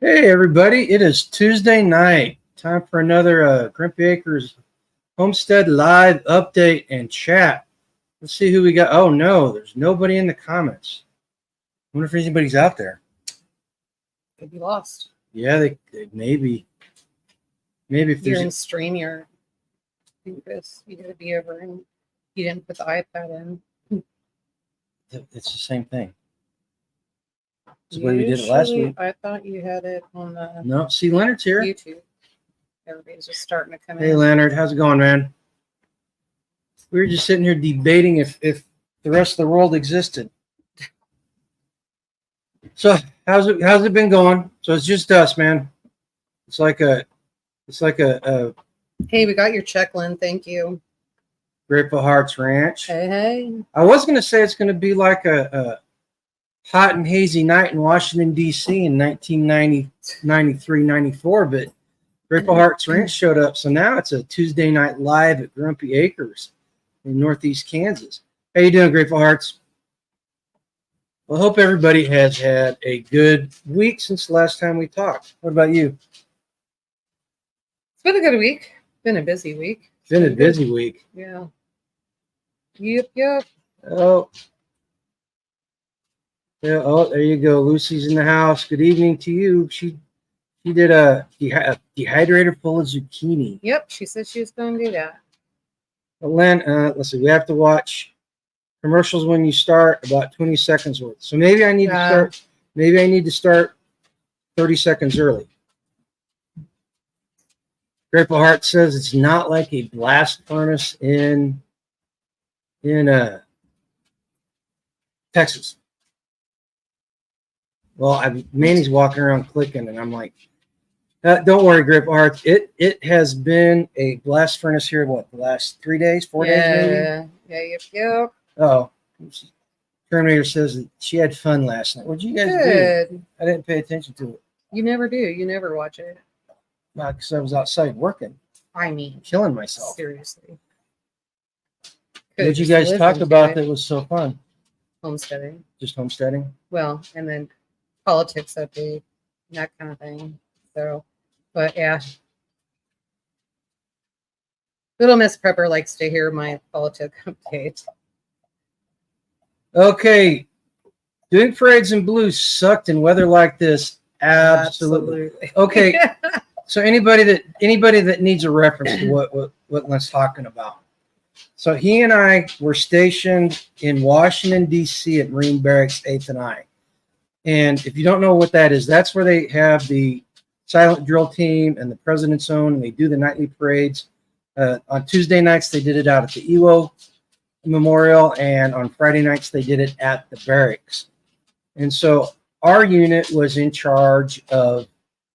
Hey everybody, it is Tuesday night. Time for another Grumpy Acres Homestead live update and chat. Let's see who we got. Oh no, there's nobody in the comments. I wonder if anybody's out there. Could be lost. Yeah, they maybe. Maybe if You're there's in StreamYard. Chris, you gotta be over and you didn't put the iPad in. it's the same thing. It's the way we did it last week. I thought you had it on the No, see Leonard's here. YouTube. Everybody's just starting to come in. Hey Leonard, how's it going, man? We were just sitting here debating if the rest of the world existed. So how's it been going? So it's just us, man. It's like a Hey, we got your check, Lynn. Thank you. Grateful Hearts Ranch. Hey. I was gonna say it's gonna be like a hot and hazy night in Washington D.C. in 1990, 93, 94, but Grateful Hearts Ranch showed up. So now it's a Tuesday night live at Grumpy Acres in Northeast Kansas. How you doing, Grateful Hearts? Well, I hope everybody has had a good week since the last time we talked. What about you? It's been a good week. Been a busy week. It's been a busy week. Yeah. Yep. Oh. Yeah, oh, there you go. Lucy's in the house. Good evening to you. She did a dehydrator full of zucchini. Yep, she said she was going to do that. Well, Len, let's see. We have to watch commercials when you start, about 20 seconds worth. So maybe I need to start. Maybe I need to start 30 seconds early. Grateful Heart says it's not like a blast furnace in Texas. Well, Manny's walking around clicking, and I'm like, don't worry, Grateful Hearts. It has been a blast furnace here, what, the last 3 days, 4 days maybe? Yep. Oh, Terminator says that she had fun last night. What did you guys do? I didn't pay attention to it. You never do. You never watch it. Not because I was outside working. I mean, killing myself. Seriously. What did you guys talk about that was so fun? Homesteading. Just homesteading? Well, and then politics update, that kind of thing. So, but yeah. Little Miss Prepper likes to hear my politics updates. Okay. Doing parades in blue sucked in weather like this. Absolutely. Okay. So anybody that needs a reference to what Len's talking about. So he and I were stationed in Washington, D.C. at Marine Barracks 8th and I. And if you don't know what that is, that's where they have the silent drill team and the President's Own, and they do the nightly parades. On Tuesday nights, they did it out at the Iwo Memorial, and on Friday nights, they did it at the barracks. And so our unit was in charge of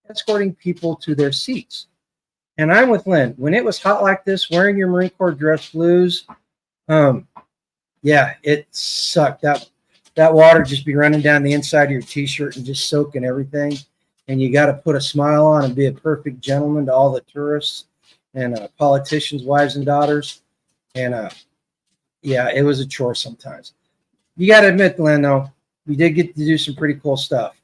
escorting people to their seats. And I'm with Lynn. When it was hot like this, wearing your Marine Corps dress blues, yeah, it sucked. That water just be running down the inside of your T-shirt and just soaking everything. And you got to put a smile on and be a perfect gentleman to all the tourists and politicians' wives and daughters. And yeah, it was a chore sometimes. You got to admit, Lynn, though, we did get to do some pretty cool stuff.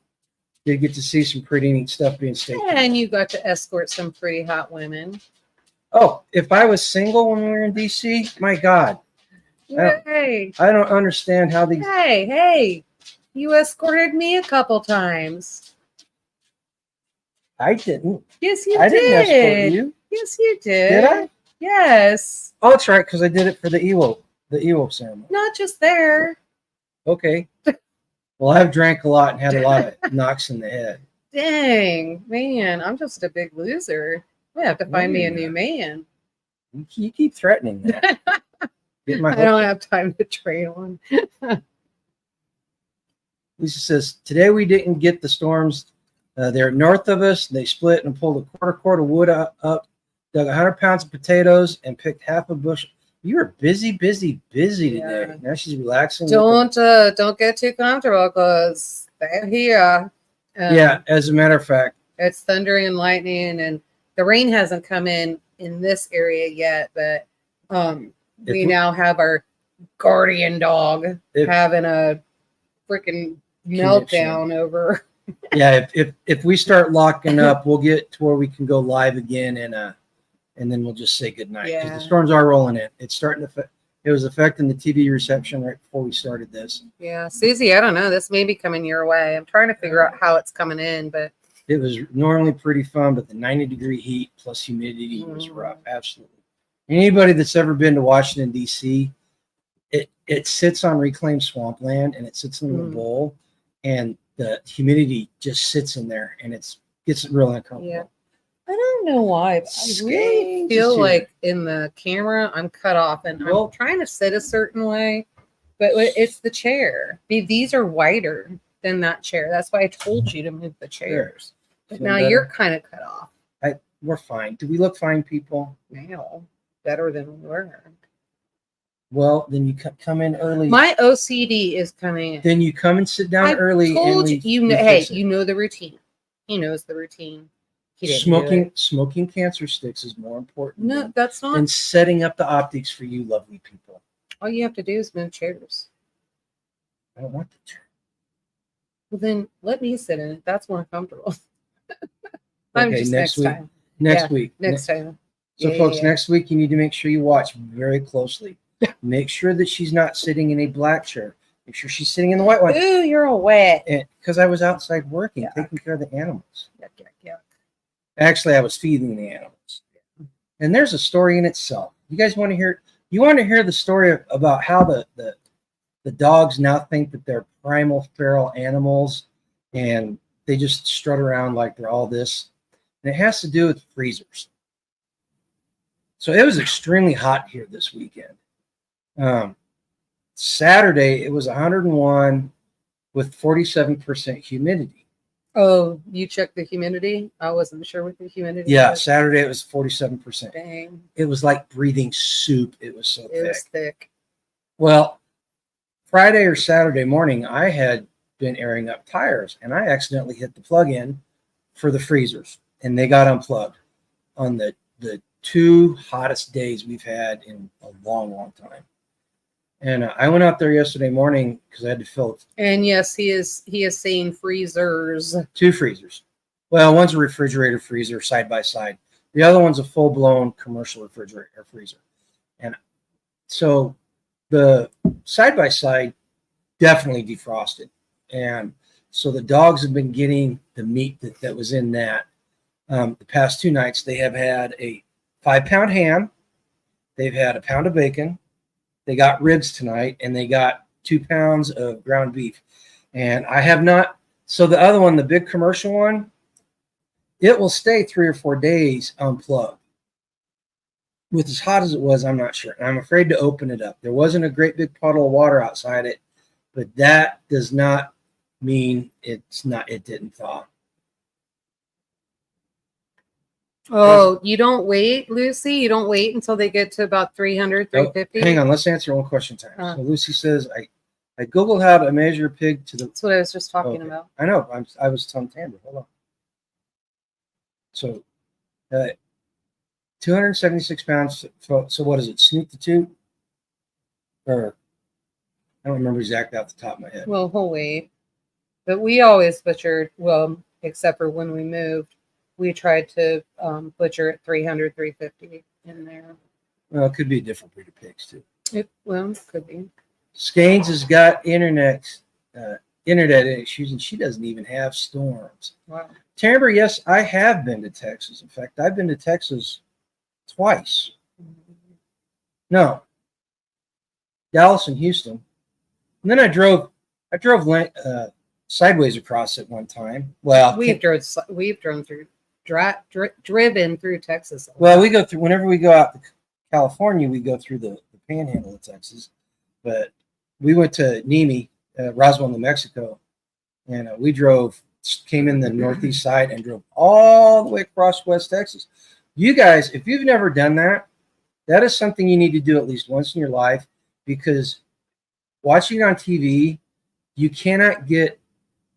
Did get to see some pretty neat stuff being stationed. And you got to escort some pretty hot women. Oh, if I was single when we were in D.C., my God. Hey. I don't understand how these... Hey, you escorted me a couple times. I didn't. Yes, you did. I didn't escort you. Yes, you did. Did I? Yes. Oh, that's right, because I did it for the Iwo ceremony. Not just there. Okay. Well, I've drank a lot and had a lot of knocks in the head. Dang, man, I'm just a big loser. I have to find me a new man. You keep threatening that. I don't have time to train one. Lisa says, today we didn't get the storms. They're north of us. They split and pulled a quarter of wood up, dug 100 pounds of potatoes, and picked half a bushel. You were busy today. Yeah. Now she's relaxing. Don't get too comfortable because they're here. Yeah, as a matter of fact. It's thundering and lightning, and the rain hasn't come in this area yet, but we now have our guardian dog having a freaking meltdown over Yeah, if we start locking up, we'll get to where we can go live again, and then we'll just say goodnight because Yeah. the storms are rolling in. It's starting to. It was affecting the TV reception right before we started this. Yeah, Susie, I don't know. This may be coming your way. I'm trying to figure out how it's coming in, but It was normally pretty fun, but the 90-degree heat plus humidity was rough. Absolutely. Anybody that's ever been to Washington, D.C., it sits on reclaimed swampland, and it sits in a bowl, and the humidity just sits in there, and gets real uncomfortable. yeah. I don't know why, but I really feel like in the camera I'm cut off, and I'm trying to sit a certain way, but it's the chair. These are wider than that chair. That's why I told you to move the chairs. But now you're kind of cut off. We're fine. Do we look fine, people? Now, better than we were. Well, then you come in early. My OCD is coming in. Then you come and sit down early. I told you, hey, you know the routine. He knows the routine. Smoking cancer sticks is more important. No, that's not. And setting up the optics for you, lovely people. All you have to do is move chairs. I don't want the chair. Well, then let me sit in it. That's more comfortable. I'm Okay, just next week. time. Next week. Next time. So, folks, next week you need to make sure you watch very closely. Make sure that she's not sitting in a black chair. Make sure she's sitting in the white one. Ooh, you're all wet. Because I was outside working, taking care of the animals. Yuck. Actually, I was feeding the animals. And there's a story in itself. You guys want to hear? You want to hear the story about how the dogs now think that they're primal feral animals, and they just strut around like they're all this. And it has to do with freezers. So it was extremely hot here this weekend. Saturday, it was 101 with 47% humidity. Oh, you checked the humidity? I wasn't sure what the humidity was. Saturday it was 47%. Dang. It was like breathing soup. It was so thick. It was thick. Well, Friday or Saturday morning, I had been airing up tires, and I accidentally hit the plug-in for the freezers, and they got unplugged on the 2 hottest days we've had in a long time. And I went out there yesterday morning because I had to fill it. And yes, he is saying freezers. 2 freezers. Well, one's a refrigerator freezer side by side. The other one's a full-blown commercial refrigerator or freezer. And so the side by side definitely defrosted. And so the dogs have been getting the meat that was in that. The past 2 nights, they have had a 5-pound ham. They've had a pound of bacon. They got ribs tonight, and they got 2 pounds of ground beef. And I have not. So the other one, the big commercial one, it will stay 3 or 4 days unplugged. With as hot as it was, I'm not sure. And I'm afraid to open it up. There wasn't a great big puddle of water outside it, but that does not mean it didn't thaw. Oh, you don't wait, Lucy? You don't wait until they get to about 300, 350? Hang on, let's answer one question time. So Lucy says, I Googled how to measure a pig to the... That's what I was just talking about. I know. I was telling Tamara. Hold on. So, 276 pounds. So what is it? Sneak the toot? Or I don't remember exactly off the top of my head. Well, whole weight. But we always butchered, well, except for when we moved, we tried to butcher at 300, 350 in there. Well, it could be a different breed of pigs, too. It could be. Skanes has got internet issues, and she doesn't even have storms. Wow. Tamara, yes, I have been to Texas. In fact, I've been to Texas twice. No. Dallas and Houston. And then I drove sideways across it one time. Well, we've driven through Texas. Well, we go through, whenever we go out to California, we go through the panhandle of Texas. But we went to Nemi, Roswell, New Mexico, and came in the northeast side and drove all the way across West Texas. You guys, if you've never done that, that is something you need to do at least once in your life, because watching it on TV, you cannot get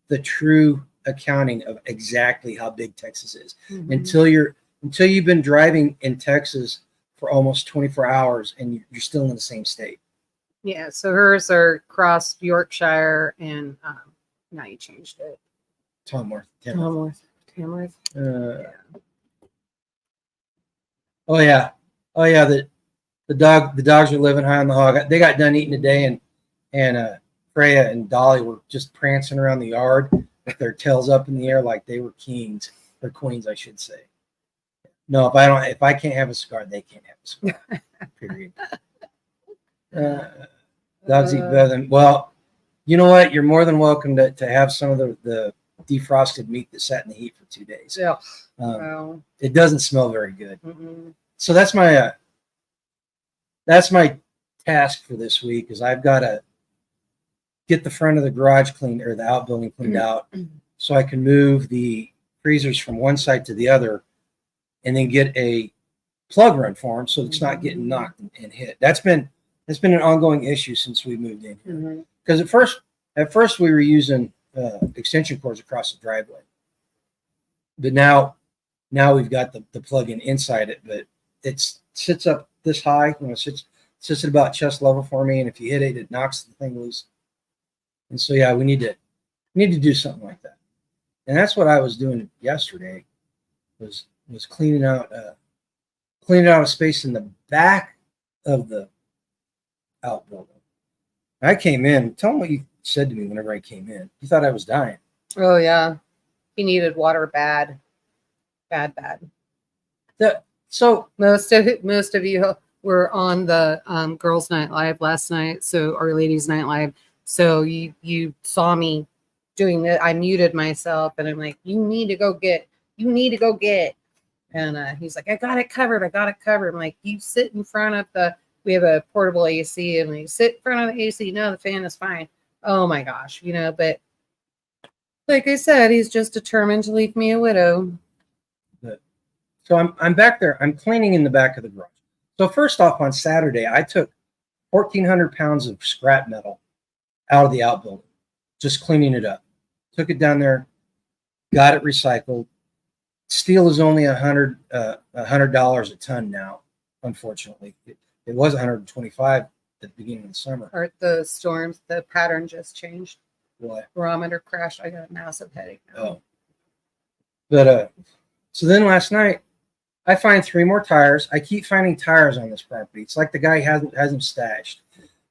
the true accounting of exactly how big Texas is until you've been driving in Texas for almost 24 hours and you're still in the same state. Yeah, so hers are cross Yorkshire, and now you changed it. Tamworth. Yeah. Oh yeah. The dogs are living high on the hog. They got done eating today, and Freya and Dolly were just prancing around the yard with their tails up in the air like they were kings or queens, I should say. No, if I can't have a cigar, they can't have a cigar. Period. Dogs eat better than well. You know what? You're more than welcome to have some of the defrosted meat that sat in the heat for 2 days. Yeah. It doesn't smell very good. Mm-mm. So that's my task for this week is I've got to get the front of the garage cleaned or the outbuilding cleaned out so I can move the freezers from one side to the other and then get a plug run for them so it's not getting knocked and hit. That's been an ongoing issue since we moved in here. Because at first we were using extension cords across the driveway, but now we've got the plug-in inside it, but it sits up this high. Sits at about chest level for me, and if you hit it, it knocks the thing loose. And so yeah, we need to do something like that. And that's what I was doing yesterday was cleaning out a space in the back of the outbuilding. I came in. Tell them what you said to me whenever I came in. You thought I was dying. Oh yeah, he needed water bad. So most of you were on the girls' night live last night, or ladies' night live. So you saw me doing that. I muted myself, and I'm like, you need to go get. And he's like, I got it covered. I'm like, you sit in front of we have a portable AC, and we sit in front of the AC. No, the fan is fine. Oh my gosh, but like I said, he's just determined to leave me a widow. So I'm back there. I'm cleaning in the back of the garage. So first off, on Saturday, I took 1,400 pounds of scrap metal out of the outbuilding, just cleaning it up. Took it down there, got it recycled. Steel is only $100 a ton now, unfortunately. It was 125 at the beginning of the summer. Or the storms, the pattern just changed. What? Barometer crashed. I got a massive headache now. Oh. But so then last night, I find 3 more tires. I keep finding tires on this property. It's like the guy has them stashed.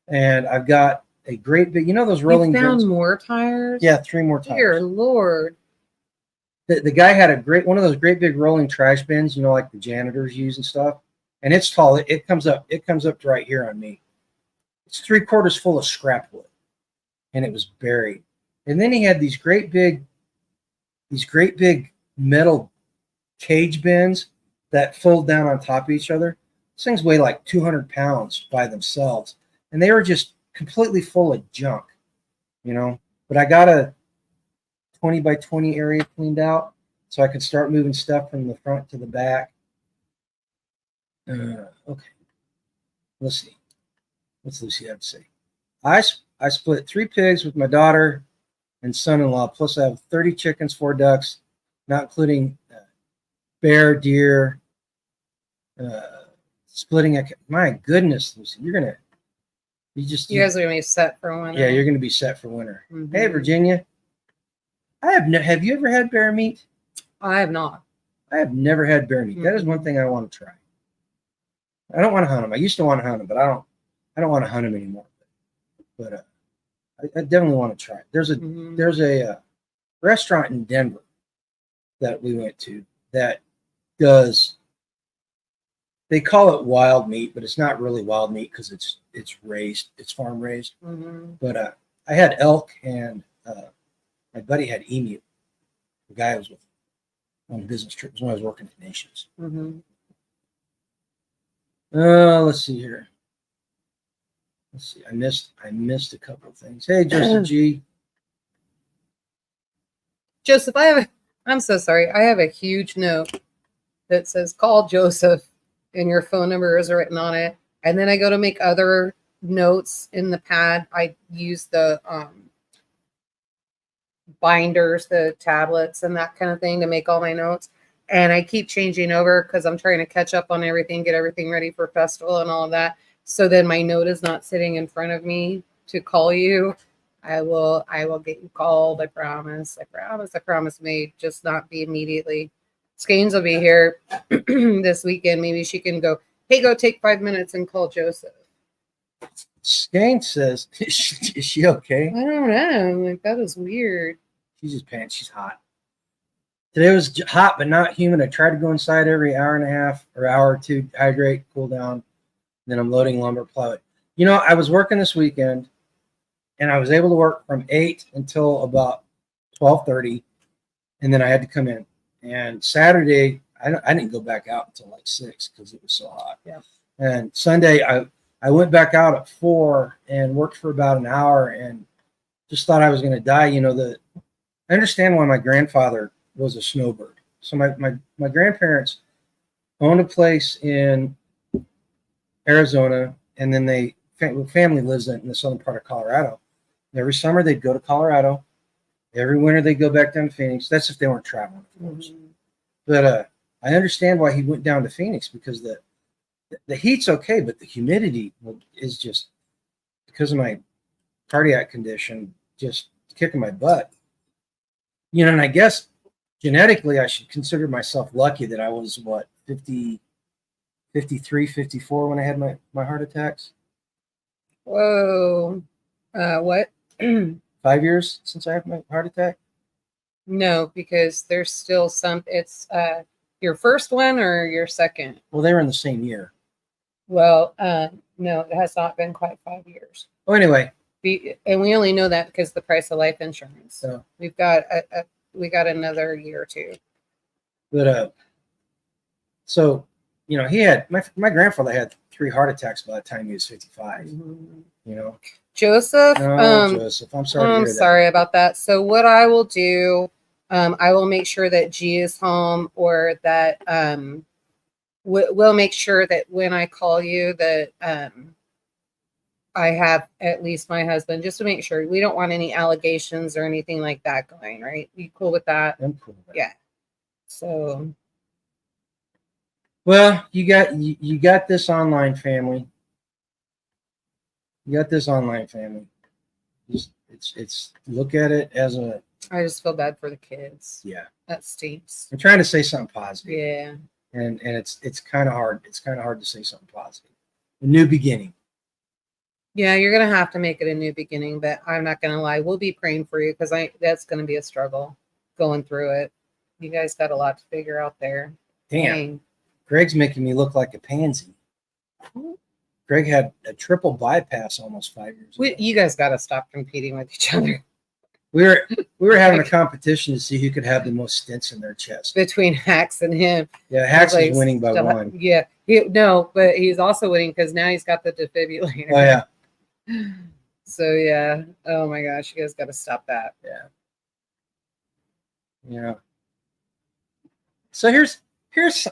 And I've got a great big, those rolling You found bins? more tires? Yeah, 3 more tires. Dear Lord. The guy had one of those great big rolling trash bins, like the janitors use and stuff. And it's tall. It comes up to right here on me. It's 3/4 full of scrap wood. And it was buried. And then he had these great big metal cage bins that fold down on top of each other. These things weigh like 200 pounds by themselves. And they were just completely full of junk, But I got a 20 by 20 area cleaned out so I could start moving stuff from the front to the back. Okay. Let's see. What's Lucy have to say? I split 3 pigs with my daughter and son-in-law, plus I have 30 chickens, 4 ducks, not including bear, deer, splitting my goodness, Lucy, you guys are gonna be set for winter. Yeah, you're gonna be set for winter. Hey, Virginia, have you ever had bear meat? I have not. I have never had bear meat. That is one thing I want to try. I don't want to hunt them. I used to want to hunt them, but I don't want to hunt them anymore. But I definitely want to try it. There's a restaurant in Denver that we went to that does, they call it wild meat, but it's not really wild meat because it's raised, it's farm raised. But I had elk, and my buddy had emu. The guy I was with on business trips when I was working at Nations. Let's see here. Let's see. I missed a couple of things. Hey, Joseph G. Joseph, I'm so sorry. I have a huge note that says call Joseph and your phone number is written on it. And then I go to make other notes in the pad. I use the binders, the tablets and that kind of thing to make all my notes. And I keep changing over because I'm trying to catch up on everything, get everything ready for festival and all of that. So then my note is not sitting in front of me to call you. I will get you called. I promise. I promise. May just not be immediately. Skeins will be here this weekend. Maybe she can go, hey, go take 5 minutes and call Joseph. Skane says, is she okay? I don't know. Like, that is weird. She's just pants. She's hot. Today was hot, but not humid. I tried to go inside every hour and a half or hour or two, hydrate, cool down. Then I'm loading lumber, plow it. You know, I was working this weekend, and I was able to work from 8 until about 12:30, and then I had to come in. And Saturday, I didn't go back out until like 6 because it was so hot. Yeah. And Sunday, I went back out at 4 and worked for about an hour and just thought I was going to die. You know, I understand why my grandfather was a snowbird. So my grandparents owned a place in Arizona, and then family lives in the southern part of Colorado. Every summer they'd go to Colorado. Every winter they'd go back down to Phoenix. That's if they weren't traveling, of course. Mm-hmm. But I understand why he went down to Phoenix, because the heat's okay, but the humidity is just, because of my cardiac condition, just kicking my butt. You know, and I guess genetically I should consider myself lucky that I was, 53, 54 when I had my heart attacks. Whoa. What? 5 years since I had my heart attack? No, because there's still some. It's your first one or your second? Well, they were in the same year. Well, no, it has not been quite 5 years. Oh, anyway. And we only know that because the price of life insurance. So we've got we got another year or two. But so you know, he had my grandfather had 3 heart attacks by the time he was 55. Mm-hmm. You know, Joseph. Joseph, I'm sorry. I'm sorry about that. So what I will do, I will make sure that G is home, or that we'll make sure that when I call you that I have at least my husband, just to make sure. We don't want any allegations or anything like that going, right? You cool with that? I'm cool with that. Yeah. So. Well, you got this online family. You got this online family. It's look at it as a. I just feel bad for the kids. Yeah. That stinks. I'm trying to say something positive. Yeah. And it's kind of hard. It's kind of hard to say something positive. A new beginning. Yeah, you're gonna have to make it a new beginning, but I'm not gonna lie. We'll be praying for you, because that's gonna be a struggle going through it. You guys got a lot to figure out there. Damn. Dang. Greg's making me look like a pansy. Greg had a triple bypass almost 5 years ago. You guys got to stop competing with each other. We were having a competition to see who could have the most stents in their chest. Between Hacks and him. Yeah, Hacks is winning by 1. Yeah. No, but he's also winning because now he's got the defibrillator. Oh, yeah. So, yeah. Oh, my gosh. You guys got to stop that. Yeah. Yeah. So here's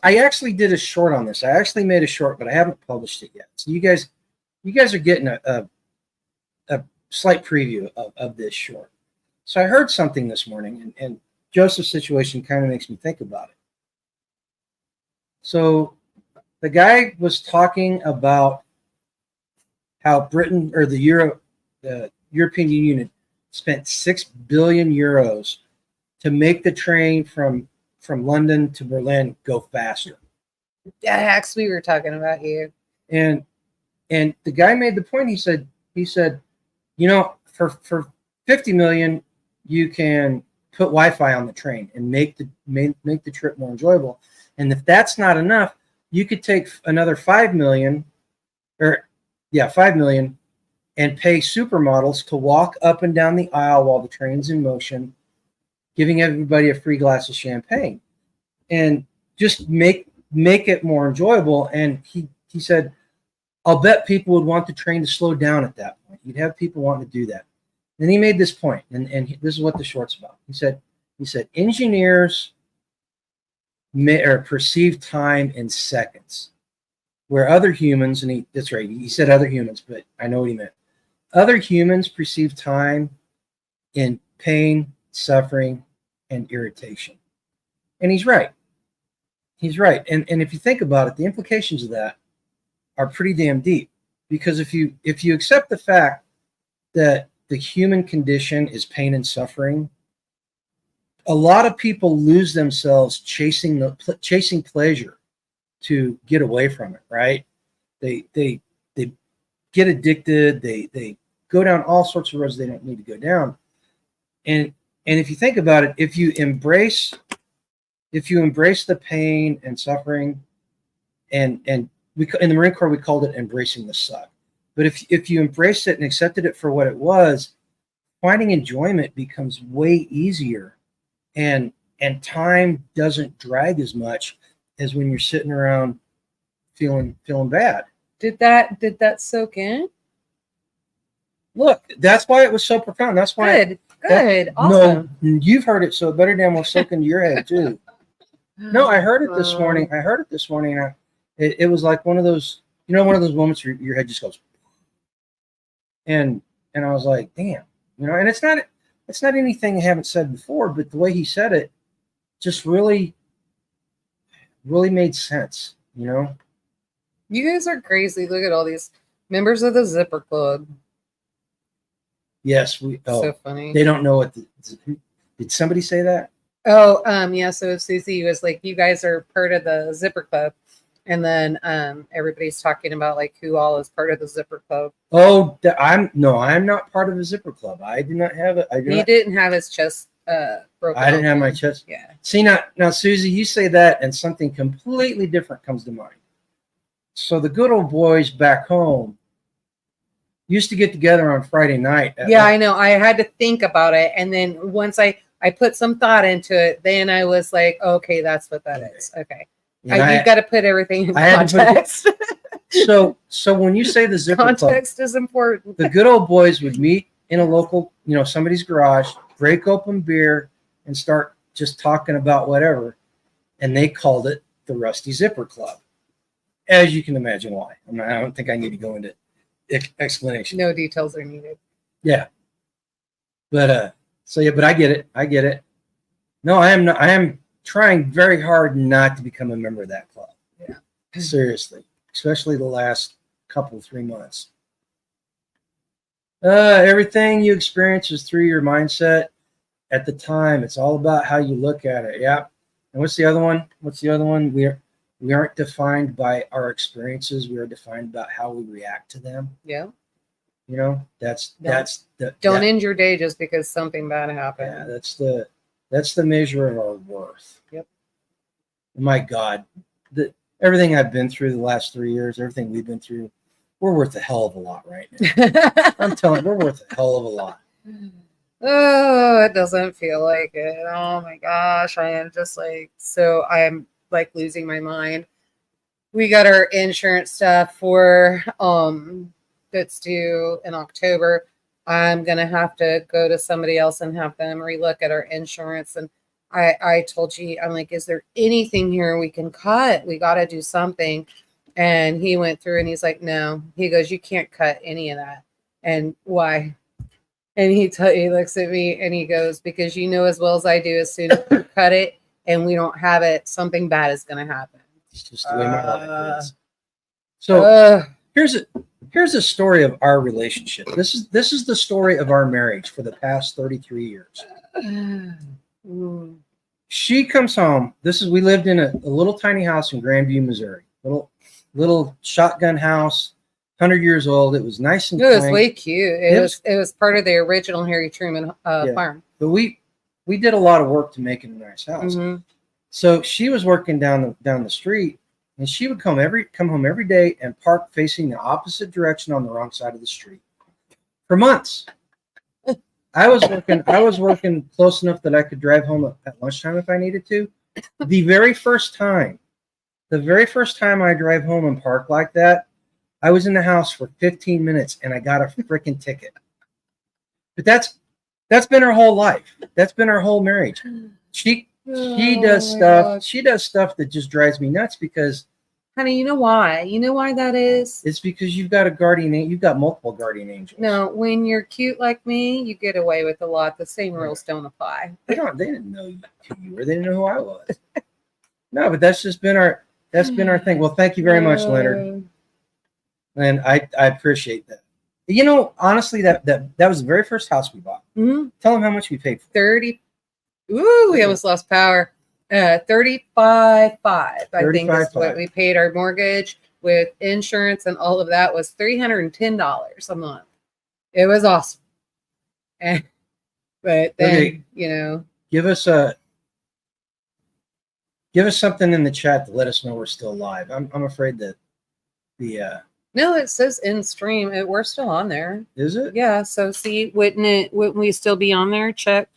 I actually did a short on this. I actually made a short, but I haven't published it yet. So you guys are getting a slight preview of this short. So I heard something this morning, and Joseph's situation kind of makes me think about it. So the guy was talking about how Britain, or the European Union, spent 6 billion euros to make the train from London to Berlin go faster. Yeah, Hacks, we were talking about you. And the guy made the point. He said, you know, for 50 million, you can put Wi-Fi on the train and make the trip more enjoyable. And if that's not enough, you could take another 5 million, and pay supermodels to walk up and down the aisle while the train's in motion, giving everybody a free glass of champagne, and just make it more enjoyable. And he said, I'll bet people would want the train to slow down at that point. You'd have people wanting to do that. Then he made this point, and this is what the short's about. He said engineers perceive time in seconds, where other humans, and that's right, he said other humans, but I know what he meant. Other humans perceive time in pain, suffering, and irritation. And he's right. He's right. And if you think about it, the implications of that are pretty damn deep. Because if you accept the fact that the human condition is pain and suffering, a lot of people lose themselves chasing pleasure to get away from it, right? They get addicted. They go down all sorts of roads they don't need to go down. And if you think about it, if you embrace the pain and suffering, and we in the Marine Corps we called it embracing the suck. But if you embraced it and accepted it for what it was, finding enjoyment becomes way easier, and time doesn't drag as much as when you're sitting around feeling bad. Did that soak in? Look, that's why it was so profound. That's why good, awesome. No, you've heard it, so it better damn well soak into your head too. No, I heard it this morning. It was like one of those, one of those moments where your head just goes, and I was like, damn, and it's not anything I haven't said before, but the way he said it just really made sense, You guys are crazy. Look at all these members of the Zipper Club. Yes, so funny. They don't know what did somebody say that? Oh, yeah. So Susie was like, "You guys are part of the Zipper Club," and then everybody's talking about like who all is part of the Zipper Club. Oh, I'm not part of the Zipper Club. I do not have it. He didn't have his chest broken. I didn't have my chest. Yeah. See now, Susie, you say that, and something completely different comes to mind. So the good old boys back home used to get together on Friday night. I know. I had to think about it. And then once I put some thought into it, then I was like, okay, that's what that is. Okay. You've got to put everything in context. So when you say the Zipper Club, context is important. The good old boys would meet in a local, somebody's garage, break open beer, and start just talking about whatever. And they called it the Rusty Zipper Club. As you can imagine why. I don't think I need to go into explanation. No details are needed. Yeah. But but I get it. No, I am not. I am trying very hard not to become a member of that club. Yeah. Seriously. Especially the last 3 months. Everything you experience is through your mindset at the time. It's all about how you look at it. Yeah. And what's the other one? We aren't defined by our experiences. We are defined by how we react to them. Yeah. Don't end your day just because something bad happened. Yeah, that's the measure of our worth. Yep. My God, everything I've been through the last 3 years, everything we've been through, we're worth a hell of a lot right now. I'm telling you, we're worth a hell of a lot. Oh, it doesn't feel like it. Oh my gosh, I am just like I'm like losing my mind. We got our insurance stuff for that's due in October. I'm gonna have to go to somebody else and have them relook at our insurance. And I told you, I'm like, is there anything here we can cut? We got to do something. And he went through and he's like, no. He goes, you can't cut any of that. And why? And he looks at me and he goes, because you know as well as I do, as soon as you cut it and we don't have it, something bad is going to happen. It's just the way my life is. So here's a story of our relationship. This is the story of our marriage for the past 33 years. She comes home. We lived in a little tiny house in Grandview, Missouri. Little shotgun house, 100 years old. It was nice and it was way cute. It was part of the original Harry Truman farm. But we did a lot of work to make it a nice house. Mm-hmm. So she was working down the street, and she would come home every day and park facing the opposite direction on the wrong side of the street for months. I was working close enough that I could drive home at lunchtime if I needed to. The very first time I drive home and park like that, I was in the house for 15 minutes and I got a freaking ticket. But that's been her whole life. That's been our whole marriage. She does stuff. God. She does stuff that just drives me nuts because, honey, you know why? You know why that is? It's because you've got a guardian. You've got multiple guardian angels. No, when you're cute like me, you get away with a lot. The same rules don't apply. They didn't know who you were. They didn't know who I was. No, but that's been our thing. Well, thank you very much, Leonard. And I appreciate that. You know, honestly, that was the very first house we bought. Mm-hmm. Tell them how much we paid for 30. Ooh, we almost lost power. 35.5, I think is what we paid our mortgage with insurance, and all of that was $310 a month. It was awesome. But then, you know, give us something in the chat to let us know we're still live. I'm afraid that the no, it says in stream. We're still on there. Is it? Yeah. So see, wouldn't we still be on there? Check.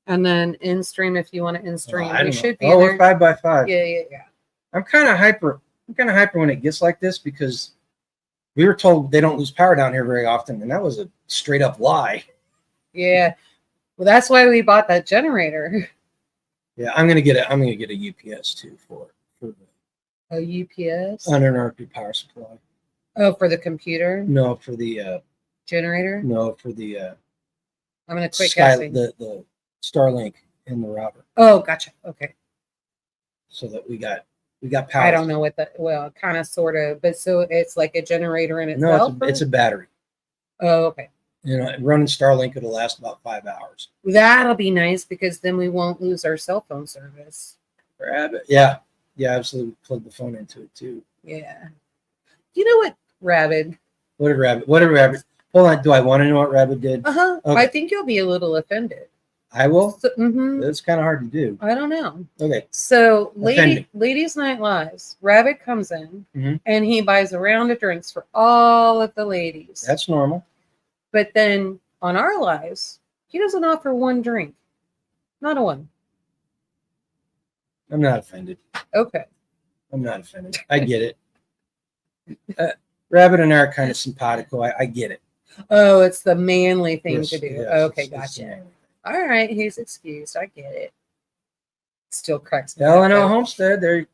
And then in stream, if you want to in stream, we should be. Oh, we're 5x5. Yeah. I'm kind of hyper when it gets like this, because we were told they don't lose power down here very often, and that was a straight up lie. Yeah. Well, that's why we bought that generator. Yeah, I'm gonna get a UPS too for a UPS uninterrupted power supply. Oh, for the computer? No, for the generator. No, for the I'm gonna quit guessing. The Starlink in the router. Oh, gotcha. Okay. So that we got power. I don't know what kind of sort of, but so it's like a generator in itself. No, it's a battery. Oh, okay. You know, running Starlink, it'll last about 5 hours. That'll be nice, because then we won't lose our cell phone service. Rabbit. Yeah, absolutely. Plug the phone into it too. Yeah. You know what, Rabbit? What did Rabbit? Hold on. Do I want to know what Rabbit did? Okay. I think you'll be a little offended. I will. So, It's kind of hard to do. I don't know. Okay. So, Ladies Night Lives, Rabbit comes in and he buys a round of drinks for all of the ladies. That's normal. But then on our lives, he doesn't offer one drink. Not a one. I'm not offended. Okay. I'm not offended. I get it. Rabbit and I are kind of simpatico. I get it. Oh, it's the manly thing to do. Yes, okay, gotcha. All right, he's excused. I get it. Still cracks me up. L&L Homestead, there's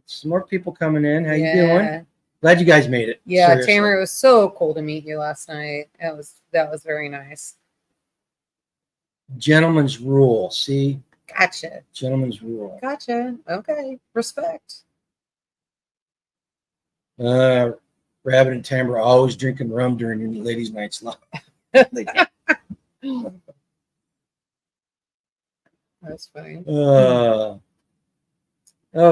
some more people coming in. How you doing? Glad you guys made it. Yeah, seriously. Tamer, it was so cool to meet you last night. That was very nice. Gentleman's rule. See? Gotcha. Gentleman's rule. Gotcha. Okay. Respect. Rabbit and Tamara are always drinking rum during your ladies' nights live. That's funny. Oh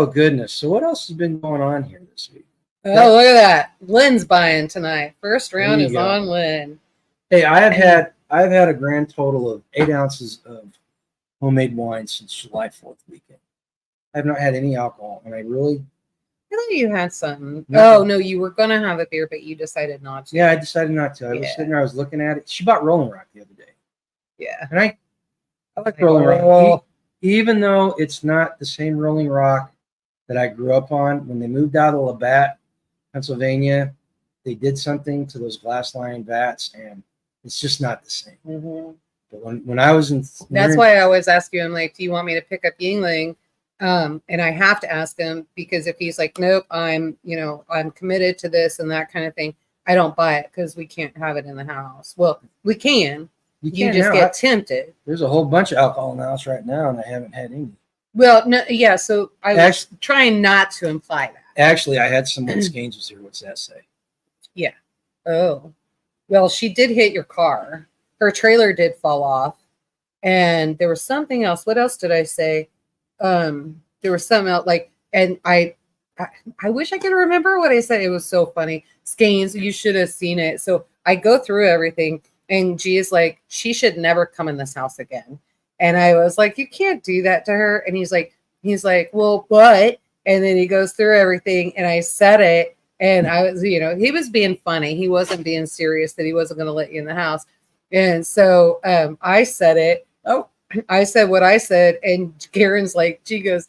goodness. So what else has been going on here this week? Oh, look at that. Lynn's buying tonight. First round is on Lynn. Hey, I've had a grand total of 8 ounces of homemade wine since July 4th weekend. I have not had any alcohol, and I thought you had something. No. Oh no, you were gonna have a beer, but you decided not to. Yeah, I decided not to. I was sitting there, I was looking at it. She bought Rolling Rock the other day. Yeah. And I like Rolling Rock. Even though it's not the same Rolling Rock that I grew up on. When they moved out of Labatt, Pennsylvania, they did something to those glass line vats, and it's just not the same. But when I was in, that's why I always ask you. I'm like, do you want me to pick up Yingling? And I have to ask him, because if he's like, nope, I'm committed to this and that kind of thing, I don't buy it, because we can't have it in the house. Well, we can. You just get tempted. There's a whole bunch of alcohol in the house right now, and I haven't had any. Well, no, yeah. So I was trying not to imply that. Actually, I had someone Skeins was here. What's that say? Yeah. Oh. Well, she did hit your car. Her trailer did fall off. And there was something else. What else did I say? There was something else, and I wish I could remember what I said. It was so funny. Skeins, you should have seen it. So I go through everything, and G is like, she should never come in this house again. And I was like, you can't do that to her. And he's like, well, but, and then he goes through everything, and I said it, and I was, he was being funny. He wasn't being serious that he wasn't going to let you in the house. And so I said it. Oh, I said what I said. And Karen's like, she goes,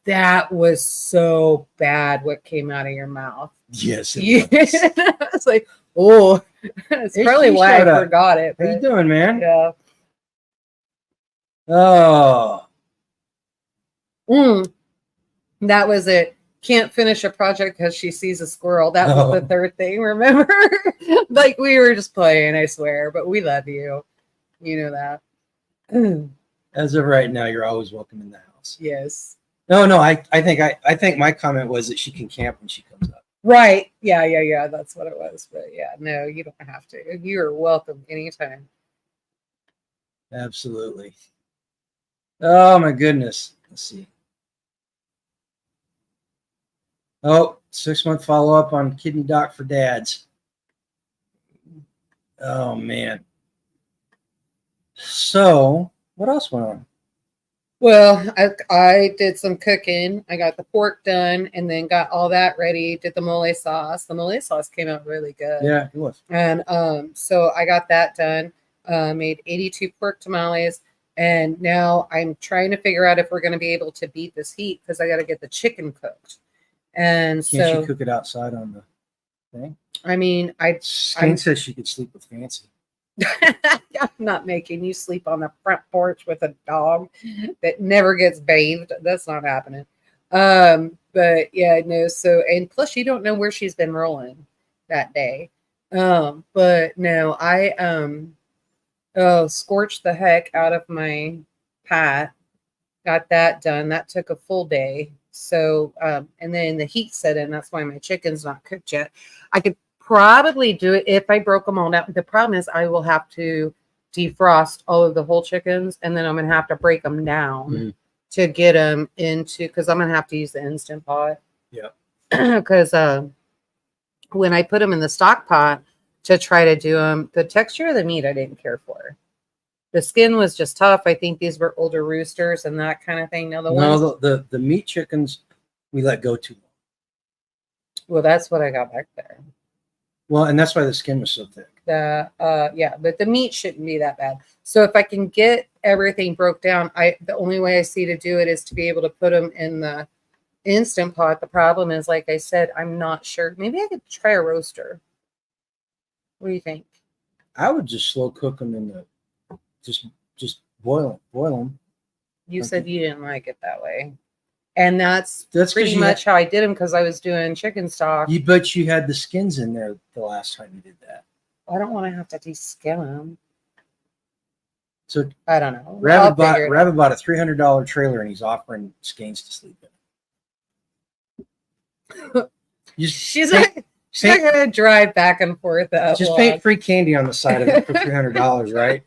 that was so bad what came out of your mouth. Yes. Was. I was like, oh, that's probably why I forgot it. How you doing, man? Yeah. Oh. That was it. Can't finish a project because she sees a squirrel. That was the third thing, remember? Like, we were just playing, I swear, but we love you. You know that. As of right now, you're always welcome in the house. Yes. No, I think my comment was that she can camp when she comes up. Right. Yeah. That's what it was. But yeah, no, you don't have to. You're welcome anytime. Absolutely. Oh my goodness. Let's see. Oh, 6-month follow-up on kidney doc for dads. Oh man. So what else went on? Well, I did some cooking. I got the pork done and then got all that ready. Did the mole sauce. The mole sauce came out really good. Yeah, it was. And so I got that done. Made 82 pork tamales. And now I'm trying to figure out if we're going to be able to beat this heat because I got to get the chicken cooked. And Can't you cook it outside on the thing? I mean, Skane says she could sleep with Fancy. I'm not making you sleep on the front porch with a dog that never gets bathed. That's not happening. But yeah, no. So, and plus, you don't know where she's been rolling that day. But no, I scorched the heck out of my pat. Got that done. That took a full day. So, and then the heat set in. That's why my chicken's not cooked yet. I could probably do it if I broke them all down. The problem is I will have to defrost all of the whole chickens, and then I'm going to have to break them down to get them into, because I'm going to have to use the Instant Pot. Yeah. Because when I put them in the stock pot to try to do them, the texture of the meat I didn't care for. The skin was just tough. I think these were older roosters and that kind of thing. Now the meat chickens we let go too long. Well, that's what I got back there. Well, and that's why the skin was so thick. Yeah, but the meat shouldn't be that bad. So if I can get everything broke down, the only way I see to do it is to be able to put them in the Instant Pot. The problem is, like I said, I'm not sure. Maybe I could try a roaster. What do you think? I would just slow cook them in the just boil them. You said you didn't like it that way. And that's pretty 'cause much how I did them because I was doing chicken stock. But you had the skins in there the last time you did that. I don't want to have to deskin them. So I don't know. Rabbit bought a $300 trailer and he's offering skeins to sleep in. She's not gonna drive back and forth. Just paint free candy on the side of it for $300, right?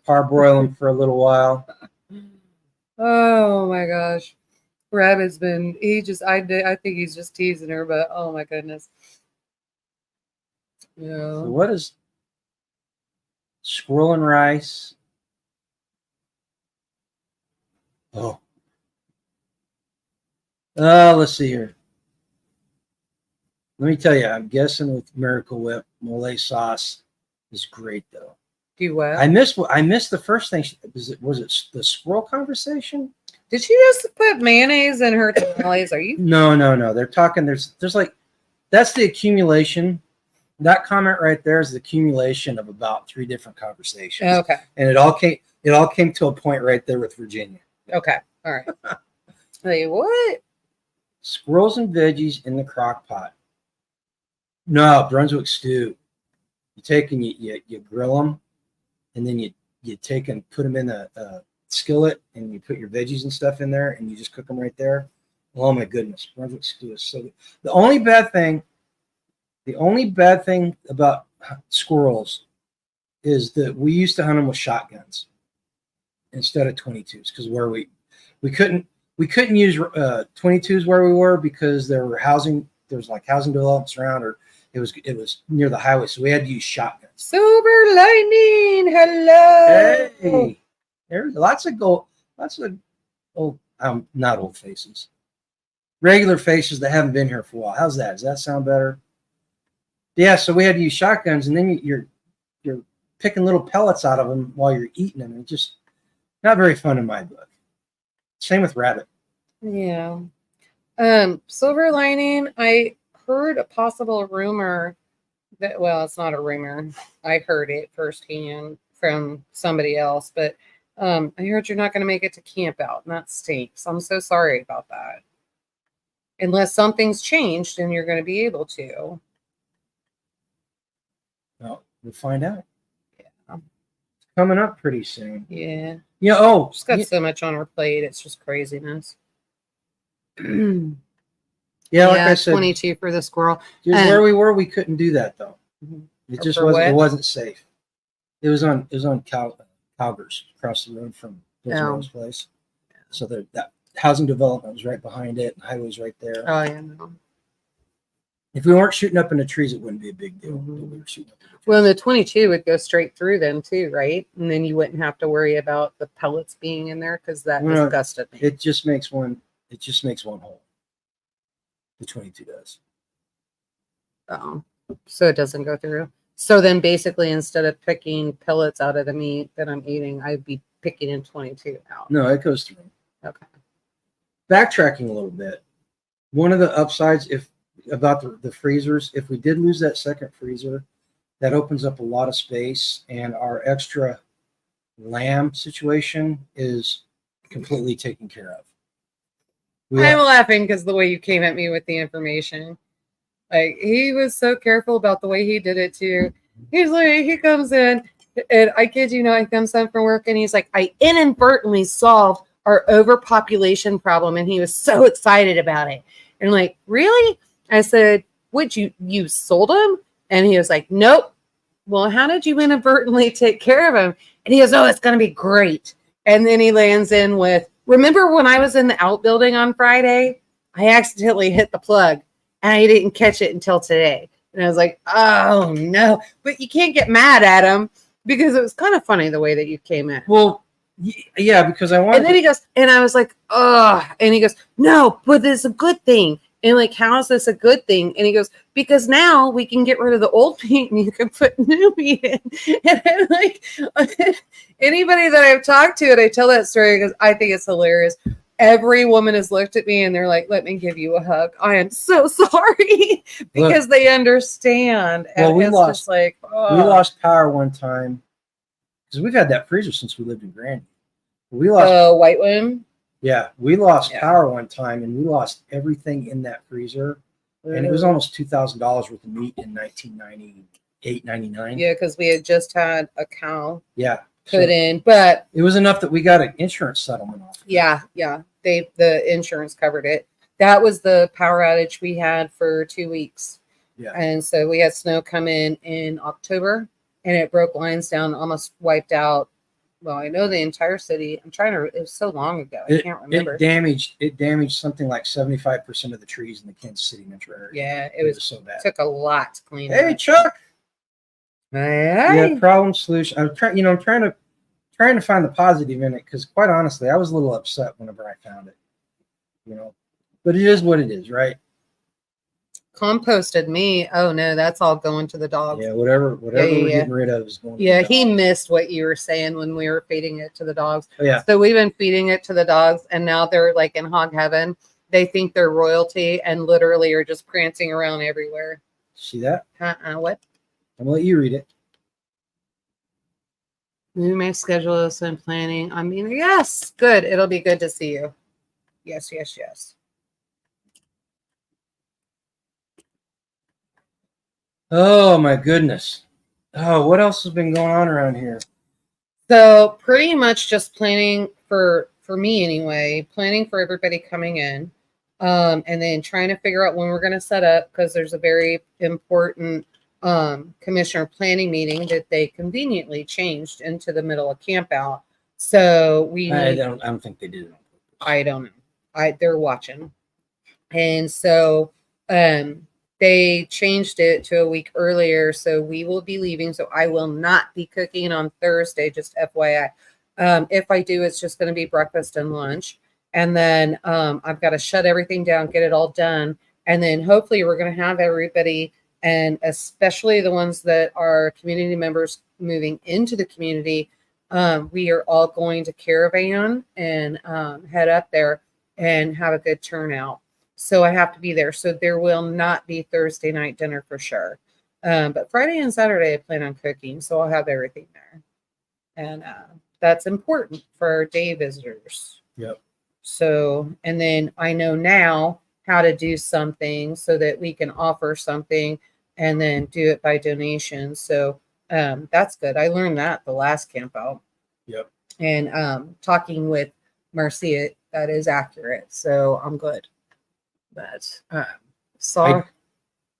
Parboil them for a little while. Oh my gosh. Rabbit's been, I think he's just teasing her, but oh my goodness. Yeah. So what is squirrel and rice? Oh. Let's see here. Let me tell you, I'm guessing with Miracle Whip, mole sauce is great though. Do what? I missed the first thing. Was it the squirrel conversation? Did she just put mayonnaise in her tamales? Are you? No. They're talking. There's like, that's the accumulation. That comment right there is the accumulation of about 3 different conversations. Okay. And it all came to a point right there with Virginia. Okay. All right. Like what? Squirrels and veggies in the crock pot. No, Brunswick stew. You take and you grill them, and then you take and put them in a skillet, and you put your veggies and stuff in there, and you just cook them right there. Oh my goodness, Brunswick stew is so good. The only bad thing about squirrels is that we used to hunt them with shotguns instead of 22s because where we couldn't use 22s where we were because there was housing developments around, or it was near the highway, so we had to use shotguns. Silver Lightning, hello. Hey, there's lots of old, not old faces, regular faces that haven't been here for a while. How's that? Does that sound better? Yeah, so we had to use shotguns, and then you're picking little pellets out of them while you're eating them. It's just not very fun in my book. Same with rabbit. Yeah. Silver Lining, I heard a possible rumor that, well, it's not a rumor. I heard it firsthand from somebody else, but I heard you're not going to make it to camp out, and that stinks. I'm so sorry about that. Unless something's changed and you're going to be able to. Well, we'll find out. Yeah. It's coming up pretty soon. Yeah. Yeah. She's got so much on her plate. It's just craziness. Yeah, like I said, 22 for the squirrel. Where we were, we couldn't do that though. It just wasn't. It wasn't safe. It was on Calgers, across the road from Bill's place. So that housing development was right behind it. The highway's right there. Oh yeah. No. If we weren't shooting up in the trees, it wouldn't be a big deal. We were shooting up in the trees. Well, the 22 would go straight through then too, right? And then you wouldn't have to worry about the pellets being in there because that disgusted me. It just makes one. It just makes one hole. The 22 does. Oh, so it doesn't go through. So then basically instead of picking pellets out of the meat that I'm eating, I'd be picking in 22 out. No, it goes through. Okay. Backtracking a little bit. One of the upsides about the freezers, if we did lose that second freezer, that opens up a lot of space, and our extra lamb situation is completely taken care of. I'm laughing because the way you came at me with the information. Like, he was so careful about the way he did it too. He's like, he comes in, and I kid you not, he comes home from work, and he's like, I inadvertently solved our overpopulation problem, and he was so excited about it. And I'm like, really? I said, would you sold him? And he was like, nope. Well, how did you inadvertently take care of him? And he goes, oh, it's going to be great. And then he lands in with, remember when I was in the outbuilding on Friday? I accidentally hit the plug. And I didn't catch it until today. And I was like, oh, no. But you can't get mad at him because it was kind of funny the way that you came in. Well, yeah, because I wanted. And then he goes, and I was like, oh. And he goes, no, but it's a good thing. And like, how is this a good thing? And he goes, because now we can get rid of the old meat and you can put new meat in. And I'm like, anybody that I've talked to, and I tell that story because I think it's hilarious. Every woman has looked at me and they're like, let me give you a hug. I am so sorry because they understand. And we lost, just like, oh. We lost power one time because we've had that freezer since we lived in Granby. We lost White one. Yeah, we lost power one time and we lost everything in that freezer. And it was almost $2,000 worth of meat in 1998, 99. Yeah, because we had just had a cow. Yeah. Put in, but it was enough that we got an insurance settlement off. Yeah. The insurance covered it. That was the power outage we had for 2 weeks. Yeah. And so we had snow come in October, and it broke lines down, almost wiped out. Well, I know the entire city. It was so long ago. I can't remember. It damaged something like 75% of the trees in the Kansas City metro area. Yeah, it was so bad. Took a lot to clean. Hey, Chuck. Hey. Yeah, problem solution. I'm trying to find the positive in it because, quite honestly, I was a little upset whenever I found it. But it is what it is, right? Composted me. Oh no, that's all going to the dogs. Yeah, whatever we're getting rid of is going to the dogs. He missed what you were saying when we were feeding it to the dogs. Oh, yeah. So we've been feeding it to the dogs, and now they're like in hog heaven. They think they're royalty and literally are just prancing around everywhere. See that? What? I'm gonna let you read it. We may schedule this in planning. I mean, yes, good. It'll be good to see you. Yes. Oh my goodness. Oh, what else has been going on around here? So pretty much just planning for me anyway, planning for everybody coming in, and then trying to figure out when we're going to set up because there's a very important commissioner planning meeting that they conveniently changed into the middle of camp out. So I don't think they did it. I don't know. They're watching. And so they changed it to a week earlier, so we will be leaving. So I will not be cooking on Thursday, just FYI. If I do, it's just going to be breakfast and lunch. And then I've got to shut everything down, get it all done. And then hopefully we're going to have everybody, and especially the ones that are community members moving into the community, we are all going to caravan and head up there and have a good turnout. So I have to be there. So there will not be Thursday night dinner for sure. But Friday and Saturday, I plan on cooking. So I'll have everything there. And that's important for our day visitors. Yep. So, and then I know now how to do something so that we can offer something and then do it by donation. So that's good. I learned that the last camp out. Yep. And talking with Marcia, that is accurate. So I'm good. But saw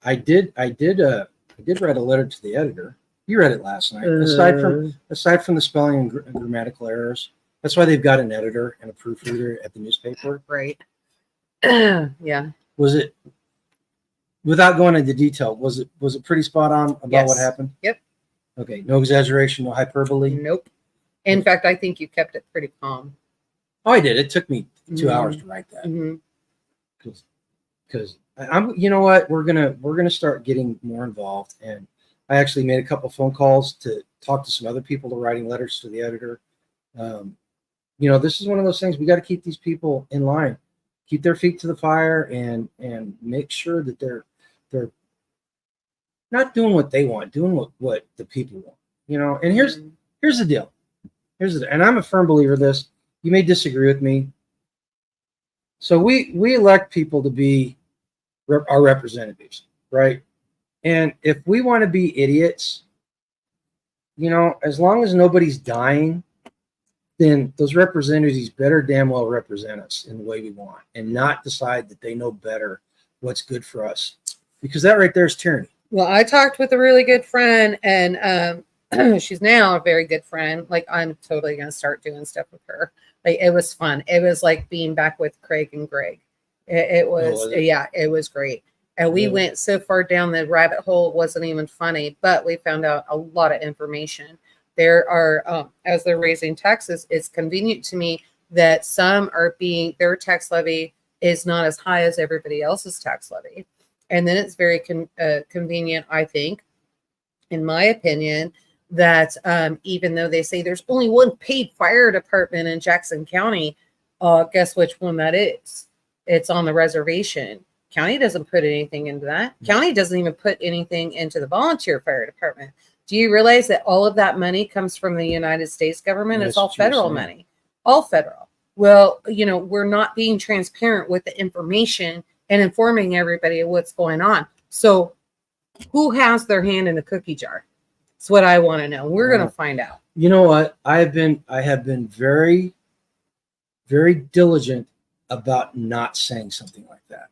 I did write a letter to the editor. You read it last night. Aside from the spelling and grammatical errors, that's why they've got an editor and a proofreader at the newspaper. right. Yeah. Was it, without going into detail, was it pretty spot on about what happened? Yep. Okay. No exaggeration, no hyperbole. Nope. In fact, I think you kept it pretty calm. Oh, I did. It took me 2 hours to write that. Because I'm, you know what, we're gonna start getting more involved, and I actually made a couple phone calls to talk to some other people to writing letters to the editor. You know, this is one of those things we got to keep these people in line, keep their feet to the fire, and make sure that they're not doing what they want, doing what the people want. You know, and here's the deal. And I'm a firm believer of this. You may disagree with me. So we elect people to be our representatives, right? And if we want to be idiots, you know, as long as nobody's dying, then those representatives better damn well represent us in the way we want, and not decide that they know better what's good for us, because that right there is tyranny. Well, I talked with a really good friend, and she's now a very good friend. Like, I'm totally going to start doing stuff with her. Like, it was fun. It was like being back with Craig and Greg. It was, it was great. And we went so far down the rabbit hole, it wasn't even funny, but we found out a lot of information. There are, as they're raising taxes, it's convenient to me that some are their tax levy is not as high as everybody else's tax levy. And then it's very convenient, I think, in my opinion, that even though they say there's only one paid fire department in Jackson County, guess which one that is? It's on the reservation. County doesn't put anything into that. County doesn't even put anything into the volunteer fire department. Do you realize that all of that money comes from the United States government? It's all federal money, all federal. Well, you know, we're not being transparent with the information and informing everybody of what's going on. So who has their hand in the cookie jar? That's what I want to know. We're going to find out. You know what? I have been very, very diligent about not saying something like that.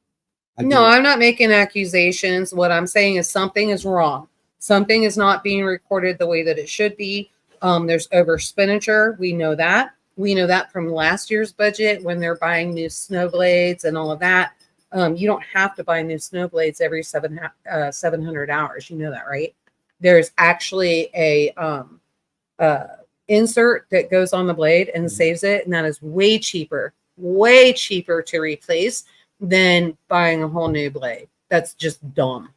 No, I'm not making accusations. What I'm saying is something is wrong. Something is not being recorded the way that it should be. There's over expenditure. We know that. We know that from last year's budget when they're buying new snow blades and all of that. You don't have to buy new snow blades every 700 hours. You know that, right? There's actually a insert that goes on the blade and saves it, and that is way cheaper to replace than buying a whole new blade. That's just dumb.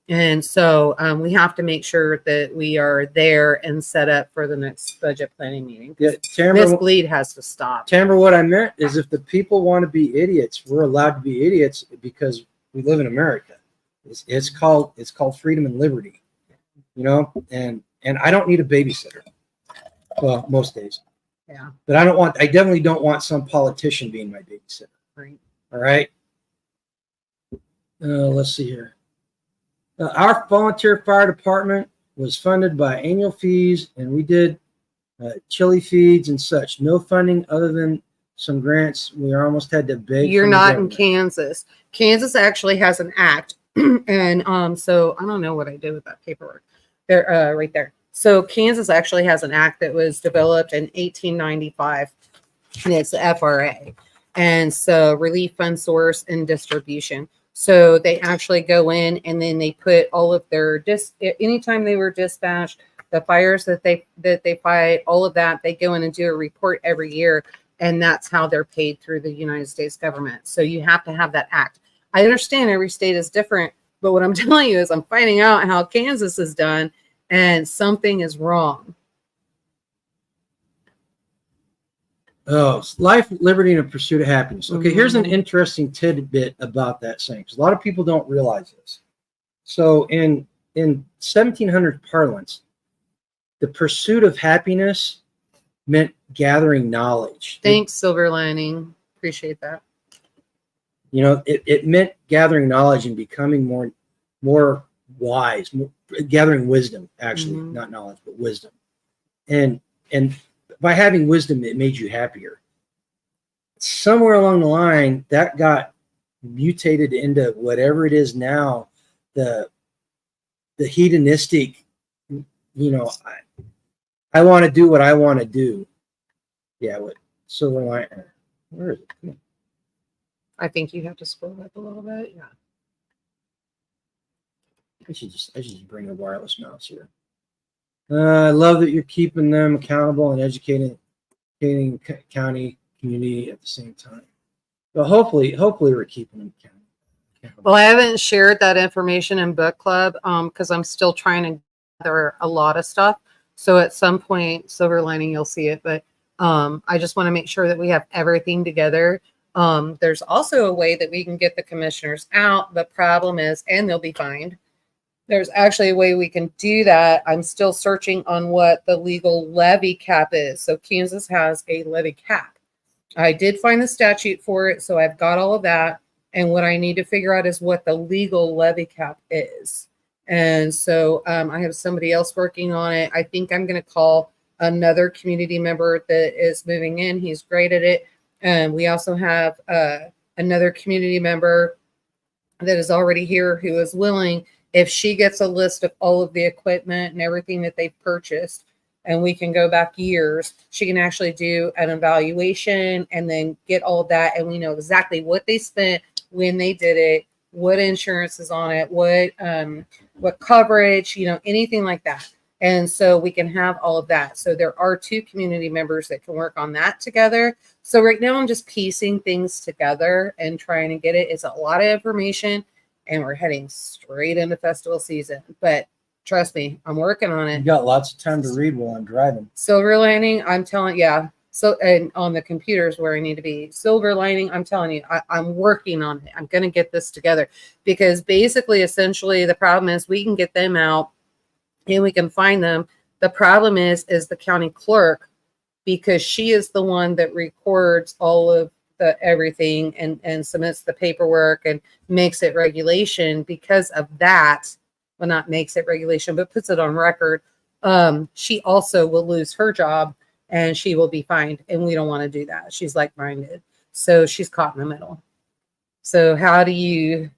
And so we have to make sure that we are there and set up for the next budget planning meeting. Yeah, this bleed has to stop. Tamara, what I meant is if the people want to be idiots, we're allowed to be idiots because we live in America. It's called freedom and liberty, you know. And I don't need a babysitter. Well, most days. Yeah. But I definitely don't want some politician being my babysitter. Right. All right. Let's see here. Our volunteer fire department was funded by annual fees, and we did chili feeds and such. No funding other than some grants. We almost had to beg. You're not in Kansas. Kansas actually has an act, and so I don't know what I did with that paperwork. There, right there. So Kansas actually has an act that was developed in 1895, and it's the FRA, and so Relief Fund Source and Distribution. So they actually go in and then they put all of their anytime they were dispatched, the fires that they fight, all of that, they go in and do a report every year, and that's how they're paid through the United States government. So you have to have that act. I understand every state is different, but what I'm telling you is I'm finding out how Kansas is done, and something is wrong. Oh, life, liberty, and a pursuit of happiness. Okay, here's an interesting tidbit about that saying, because a lot of people don't realize this. So in 1700 parlance, the pursuit of happiness meant gathering knowledge. Thanks, Silver Lining. Appreciate that. You know, it meant gathering knowledge and becoming more wise, gathering wisdom, actually, not knowledge, but wisdom. And by having wisdom, it made you happier. Somewhere along the line, that got mutated into whatever it is now, the hedonistic, I want to do what I want to do. Yeah, what silver line? Where is it? Come on. I think you have to scroll up a little bit. Yeah. I should just bring a wireless mouse here. I love that you're keeping them accountable and educating county community at the same time. But hopefully we're keeping them accountable. Well, I haven't shared that information in book club because I'm still trying to gather a lot of stuff. So at some point, silver lining, you'll see it. But I just want to make sure that we have everything together. There's also a way that we can get the commissioners out. The problem is, and they'll be fined. There's actually a way we can do that. I'm still searching on what the legal levy cap is. So Kansas has a levy cap. I did find the statute for it, so I've got all of that. And what I need to figure out is what the legal levy cap is. And so I have somebody else working on it. I think I'm going to call another community member that is moving in. He's great at it. And we also have another community member that is already here who is willing, if she gets a list of all of the equipment and everything that they've purchased, and we can go back years, she can actually do an evaluation and then get all of that. And we know exactly what they spent, when they did it, what insurance is on it, what coverage, anything like that. And so we can have all of that. So there are 2 community members that can work on that together. So right now I'm just piecing things together and trying to get it. It's a lot of information and we're heading straight into festival season. But trust me, I'm working on it. You got lots of time to read while I'm driving. Silver lining, I'm telling, yeah. So, and on the computers where I need to be. Silver lining, I'm telling you, I'm working on it. I'm going to get this together because basically, essentially, the problem is we can get them out and we can find them. The problem is the county clerk, because she is the one that records all of the everything and submits the paperwork and makes it regulation. Because of that, well, not makes it regulation, but puts it on record. She also will lose her job and she will be fined. And we don't want to do that. She's like-minded. So she's caught in the middle. So how do you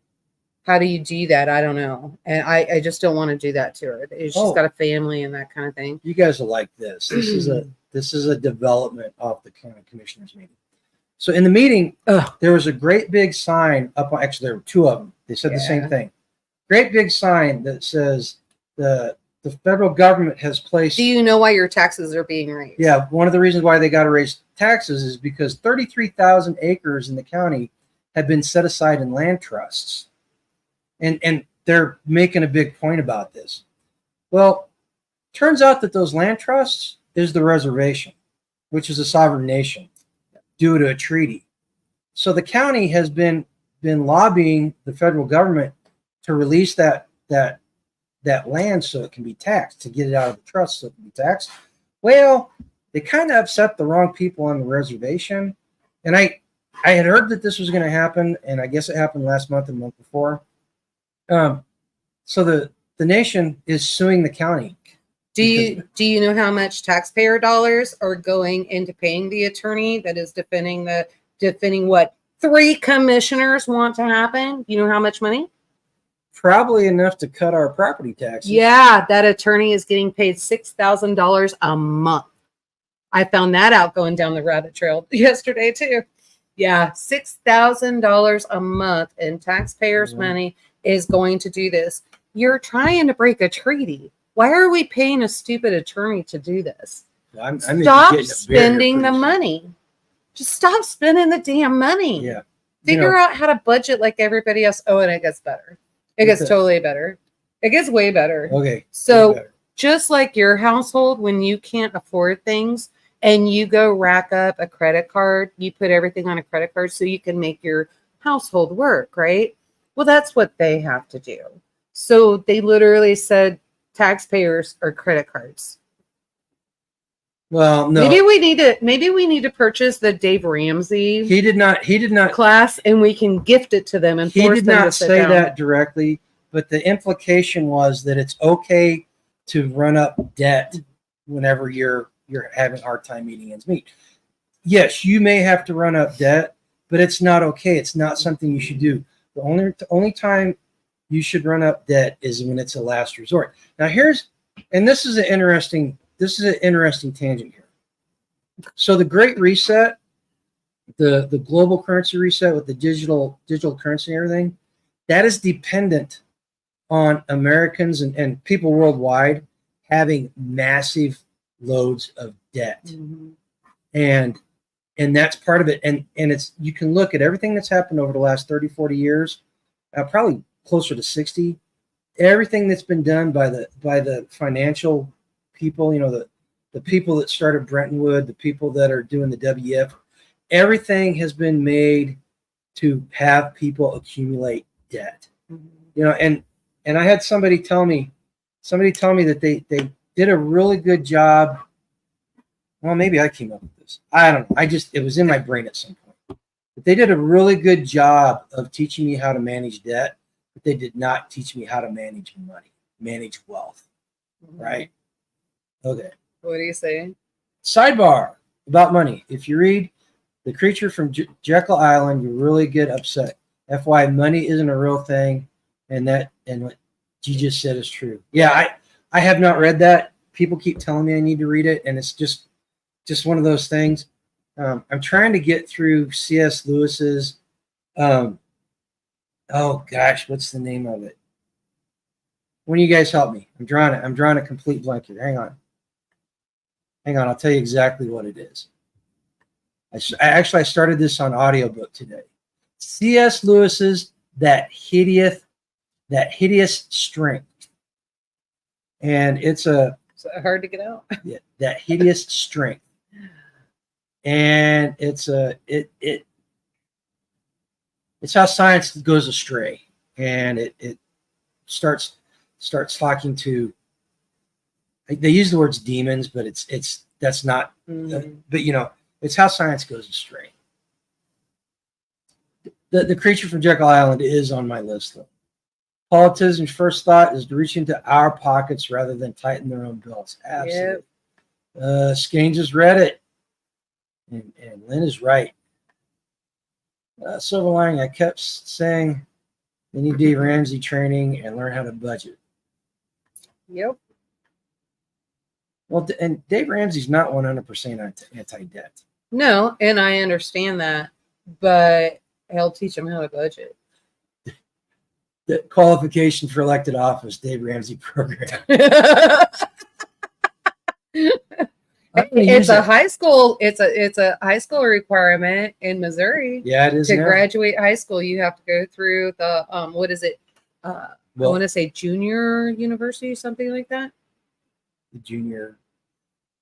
do that? I don't know. And I just don't want to do that to her. She's got a family and that kind of thing. You guys will like this. This is a development of the county commissioners meeting. So in the meeting, there was a great big sign up on, actually there were 2 of them. They said the same thing. Great big sign that says the federal government has placed. Do you know why your taxes are being raised? Yeah, one of the reasons why they got to raise taxes is because 33,000 acres in the county have been set aside in land trusts. And they're making a big point about this. Well, turns out that those land trusts is the reservation, which is a sovereign nation due to a treaty. So the county has been lobbying the federal government to release that land so it can be taxed, to get it out of the trust so it can be taxed. Well, they kind of upset the wrong people on the reservation. And I had heard that this was going to happen, and I guess it happened last month and the month before. So the nation is suing the county. Do you know how much taxpayer dollars are going into paying the attorney that is defending what 3 commissioners want to happen? You know how much money? Probably enough to cut our property taxes. Yeah, that attorney is getting paid $6,000 a month. I found that out going down the rabbit trail yesterday too. Yeah, $6,000 a month in taxpayers' money is going to do this. You're trying to break a treaty. Why are we paying a stupid attorney to do this? Stop spending the money. Just stop spending the damn money. Yeah. Figure out how to budget like everybody else. Oh, and it gets better. It gets totally better. It gets way better. Okay. So just like your household, when you can't afford things and you go rack up a credit card, you put everything on a credit card so you can make your household work, right? Well, that's what they have to do. So they literally said taxpayers are credit cards. Well, no. Maybe we need to purchase the Dave Ramsey. He did not class, and we can gift it to them and he force did them not to sit say down. that directly, but the implication was that it's okay to run up debt whenever you're having a hard time meeting ends meet. Yes, you may have to run up debt, but it's not okay. It's not something you should do. The only time you should run up debt is when it's a last resort. Now this is an interesting tangent here. So the Great Reset, the global currency reset with the digital currency and everything, that is dependent on Americans and people worldwide having massive loads of debt. Mm-hmm. And that's part of it. And it's, you can look at everything that's happened over the last 30, 40 years, probably closer to 60. Everything that's been done by the financial people, the people that started Bretton Woods, the people that are doing the WF, everything has been made to have people accumulate debt. Mm-hmm. And I had somebody tell me that they did a really good job. Well, maybe I came up with this. I don't know. It was in my brain at some point. But they did a really good job of teaching me how to manage debt, but they did not teach me how to manage money, manage wealth. Mm-hmm. Right? Okay. What do you say? Sidebar about money. If you read The Creature from Jekyll Island, you really get upset. FY, money isn't a real thing, and what you just said is true. Yeah, I have not read that. People keep telling me I need to read it, and it's just one of those things. I'm trying to get through C.S. Lewis's. Oh gosh, what's the name of it? When you guys help me, I'm drawing a complete blank here. Hang on. I'll tell you exactly what it is. I started this on audiobook today. C.S. Lewis's That Hideous Strength. And it's hard to get out. Yeah, That Hideous Strength. And it's how science goes astray. And it starts talking to, they use the words demons, but that's not, but it's how science goes astray. The Creature from Jekyll Island is on my list, though. Politicians' first thought is to reach into our pockets rather than tighten their own belts. Absolutely. Yep. Skanes has read it, and Lynn is right. Silver lining, I kept saying they need Dave Ramsey training and learn how to budget. Yep. Well, and Dave Ramsey's not 100% anti-debt. No, and I understand that, but I'll teach him how to budget. The qualification for elected office, Dave Ramsey program. It's a high school requirement in Missouri. Yeah, it is. To graduate high school, you have to go through the what is it? I want to say junior university, something like that. The junior.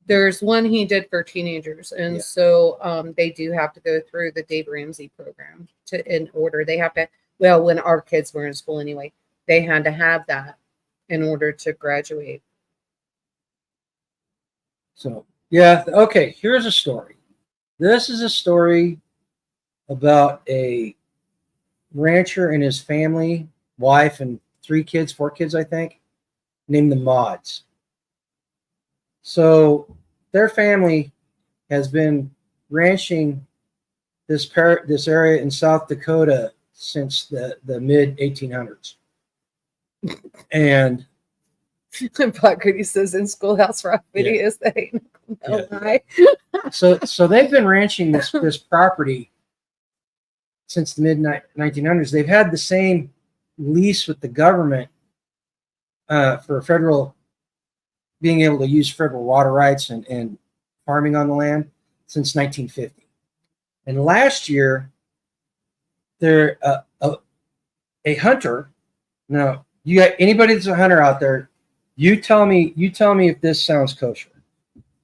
There's one he did for teenagers, and so they do have to go through the Dave Ramsey program in order. They have to. Well, when our kids were in school anyway, they had to have that in order to graduate. So, yeah, okay, here's a story. This is a story about a rancher and his family, wife, and 4 kids, I think, named the Mods. So their family has been ranching this area in South Dakota since the mid 1800s. And Black Goody says in Schoolhouse Rock videos that ain't no lie. So they've been ranching this property since the mid 1900s. They've had the same lease with the government for federal, being able to use federal water rights and farming on the land since 1950. And last year, they're a hunter. Now, you got anybody that's a hunter out there, you tell me if this sounds kosher.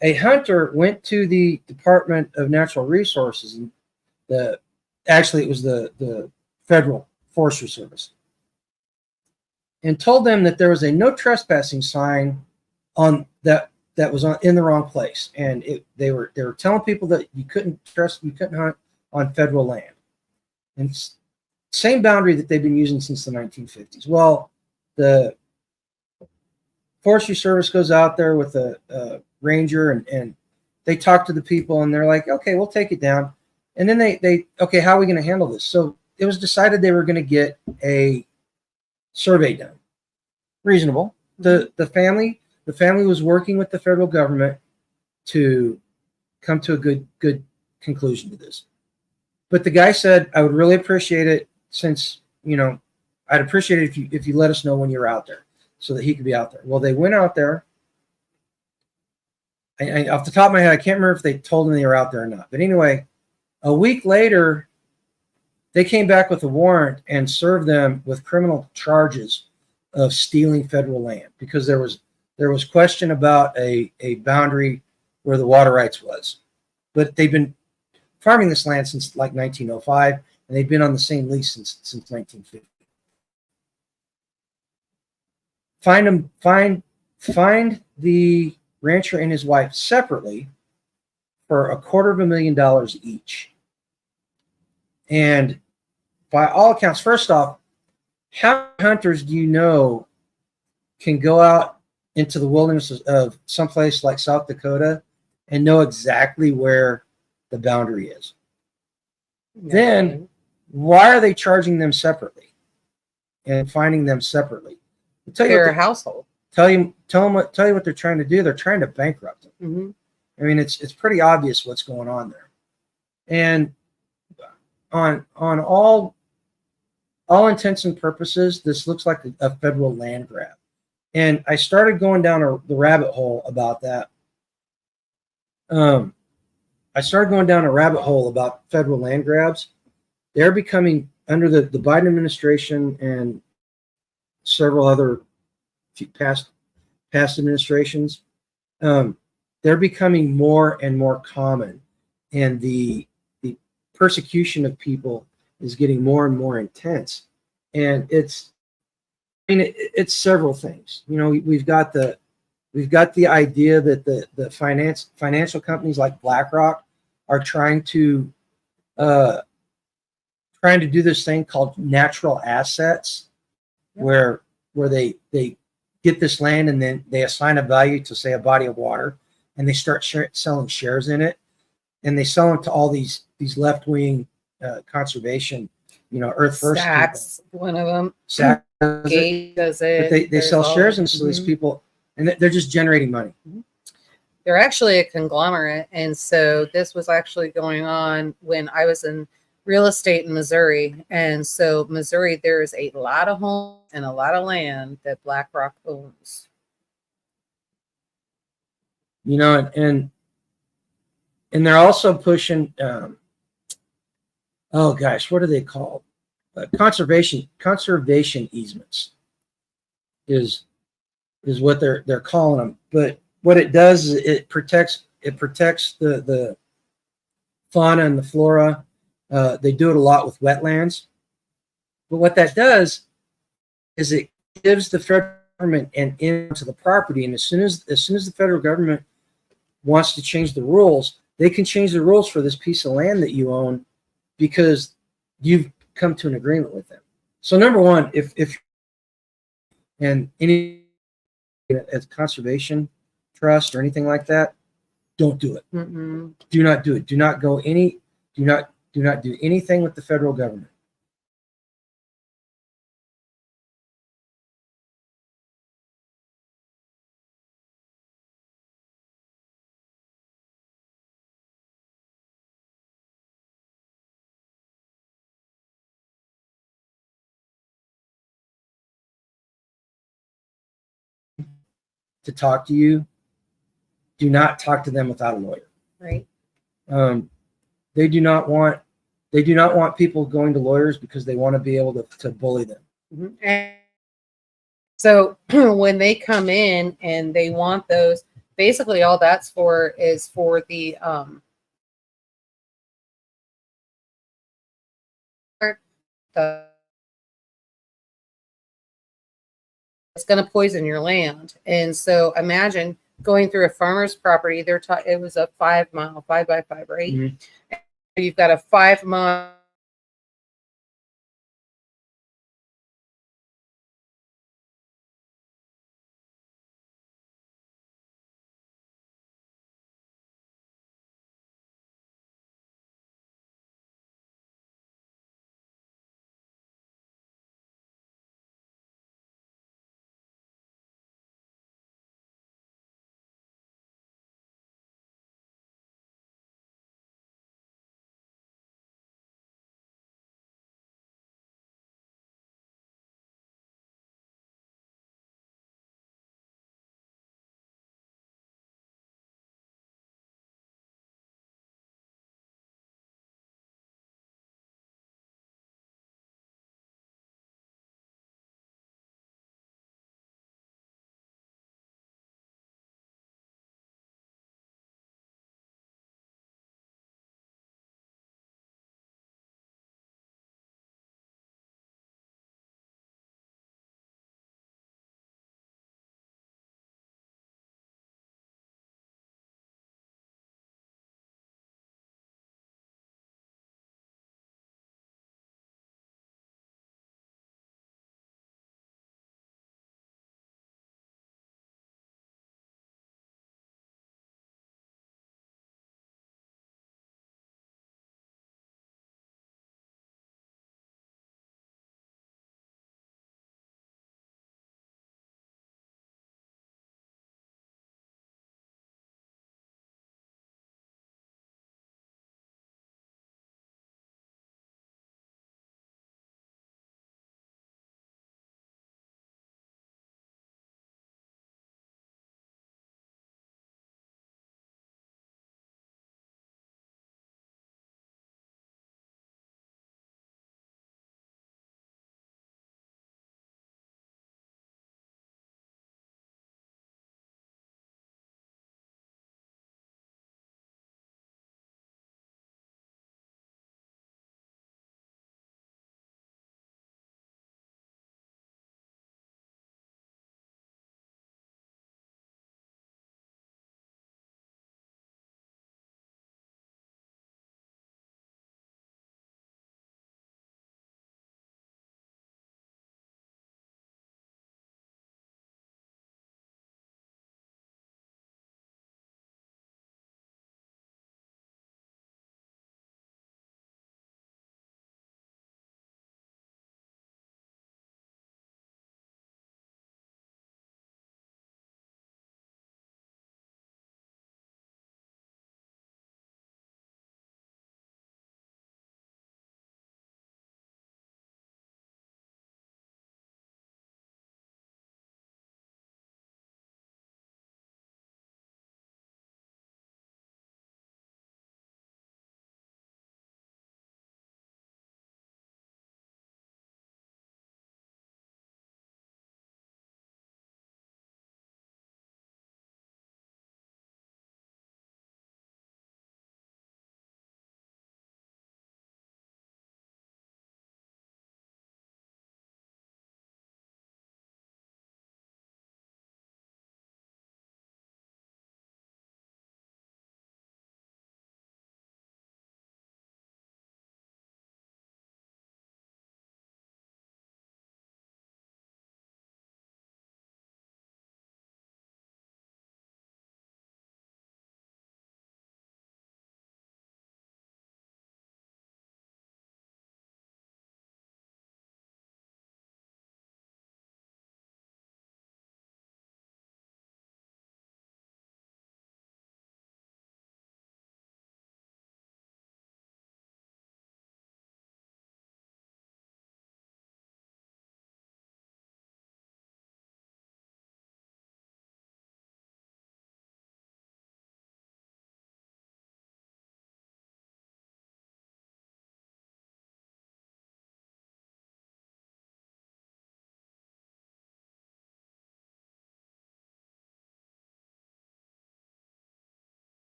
A hunter went to the Department of Natural Resources, and it was the Federal Forestry Service, and told them that there was a no trespassing sign on that was in the wrong place, and they were telling people that you couldn't hunt on federal land, and same boundary that they've been using since the 1950s. Well, the Forestry Service goes out there with a ranger, and they talk to the people, and they're like, okay, we'll take it down. And then they okay, how are we going to handle this? So it was decided they were going to get a survey done. Reasonable. The family was working with the federal government to come to a good conclusion to this. But the guy said, I would really appreciate it, since, you know, I'd appreciate it if you let us know when you're out there, so that he could be out there. Well, they went out there. I off the top of my head, I can't remember if they told them they were out there or not. But anyway, a week later, they came back with a warrant and served them with criminal charges of stealing federal land, because there was question about a boundary where the water rights was. But they've been farming this land since like 1905, and they've been on the same lease since 1950. Find the rancher and his wife separately for $250,000 each. And by all accounts, first off, how many hunters do you know can go out into the wilderness of someplace like South Dakota and know exactly where the boundary is? Yeah. Then why are they charging them separately and finding them separately? They're a household. Tell you what they're trying to do. They're trying to bankrupt them. Mm-hmm. I mean, it's pretty obvious what's going on there. And on all intents and purposes, this looks like a federal land grab. And I started going down the rabbit hole about that. I started going down a rabbit hole about federal land grabs. They're becoming, under the Biden administration and several other past administrations, they're becoming more and more common, and the persecution of people is getting more and more intense. And it's several things. You know, we've got the idea that the financial companies like BlackRock are trying to do this thing called natural assets, where they get this land and then they assign a value to, say, a body of water, and they start selling shares in it, and they sell them to all these left-wing conservation, you know, Earth First Saks, people. one of them. Saks does it. But they sell shares into these people, and they're just generating money. They're actually a conglomerate, and so this was actually going on when I was in real estate in Missouri. And so Missouri, there is a lot of homes and a lot of land that BlackRock owns. You know, and they're also pushing, oh gosh, what are they called? Conservation easements is what they're calling them. But what it does is it protects the fauna and the flora. They do it a lot with wetlands. But what that does is it gives the federal government an in to the property. And as soon as the federal government wants to change the rules, they can change the rules for this piece of land that you own, because you've come to an agreement with them. So number one, if and any as conservation trust or anything like that, don't do it. Mm-mm. Do not do it. Do not do anything with the federal government. To talk to you, do not talk to them without a lawyer. Right. They do not want people going to lawyers because they want to be able to bully them. Mm-hmm. And so when they come in and they want those, basically all that's for is for the it's going to poison your land. And so imagine going through a farmer's property. It was a 5 mile, 5 by 5, right? Mm-hmm. You've got a 5 mile